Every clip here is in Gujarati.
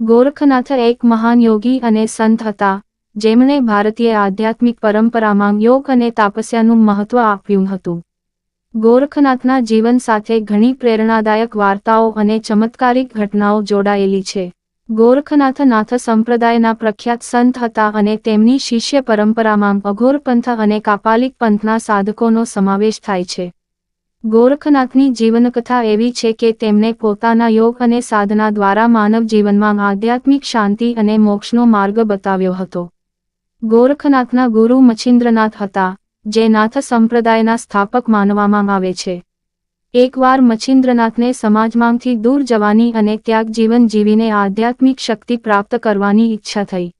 ગોરખનાથ એક મહાન યોગી અને સંત હતા, જેમણે ભારતીય આધ્યાત્મિક પરંપરામાં યોગ અને તપસ્યાનું મહત્વ આપ્યું હતું. ગોરખનાથના જીવન સાથે ઘણી પ્રેરણાદાયક વાર્તાઓ અને ચમત્કારિક ઘટનાઓ જોડાયેલી છે. ગોરખનાથ નાથ સંપ્રદાયના પ્રખ્યાત સંત હતા અને તેમની શિષ્ય પરંપરામાં અઘોર પંથ અને કાપાલિક પંથના સાધકોનો સમાવેશ થાય છે. ગોરખનાથની જીવનકથા એવી છે કે તેમણે પોતાના યોગ અને સાધના દ્વારા માનવ જીવનમાં આધ્યાત્મિક શાંતિ અને મોક્ષનો માર્ગ બતાવ્યો હતો. ગોરખનાથના ગુરુ મચ્છિન્દ્રનાથ હતા, જે નાથ સંપ્રદાયના સ્થાપક માનવામાં આવે છે. એકવાર મચ્છિન્દ્રનાથને સમાજમાંથી દૂર જવાની અને ત્યાગ જીવન જીવીને આધ્યાત્મિક શક્તિ પ્રાપ્ત કરવાની ઈચ્છા થઈ.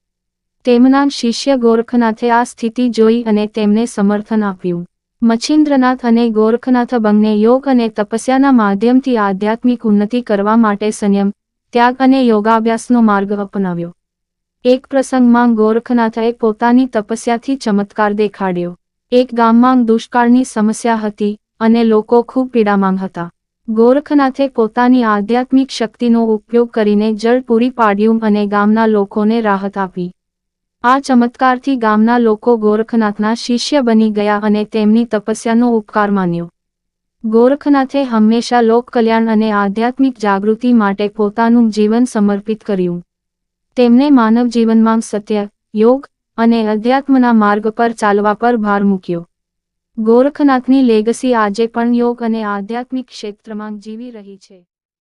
તેમના શિષ્ય ગોરખનાથે આ સ્થિતિ જોઈ અને તેમને સમર્થન આપ્યું. મચ્છિન્દ્રનાથ અને ગોરખનાથ બંને યોગ અને તપસ્યાના માધ્યમથી આધ્યાત્મિક ઉન્નતિ કરવા માટે સંયમ, ત્યાગ અને યોગાભ્યાસનો માર્ગ અપનાવ્યો. એક પ્રસંગમાં ગોરખનાથે પોતાની તપસ્યાથી ચમત્કાર દેખાડ્યો. એક ગામમાં દુષ્કાળની સમસ્યા હતી અને લોકો ખૂબ પીડામાં હતા. ગોરખનાથે પોતાની આધ્યાત્મિક શક્તિનો ઉપયોગ કરીને જળ પૂરી પાડ્યું અને ગામના લોકોને રાહત આપી. આ ચમત્કારથી ગામના લોકો ગોરખનાથના શિષ્ય બની ગયા અને તેમની તપસ્યાનો ઉપકાર માન્યો. ગોરખનાથે હંમેશા લોકકલ્યાણ અને આધ્યાત્મિક જાગૃતિ માટે પોતાનું જીવન સમર્પિત કર્યું. તેમણે માનવ જીવનમાં સત્ય, યોગ અને અધ્યાત્મના માર્ગ પર ચાલવા પર ભાર મૂક્યો. ગોરખનાથની લેગસી આજે પણ યોગ અને આધ્યાત્મિક ક્ષેત્રમાં જીવી રહી છે.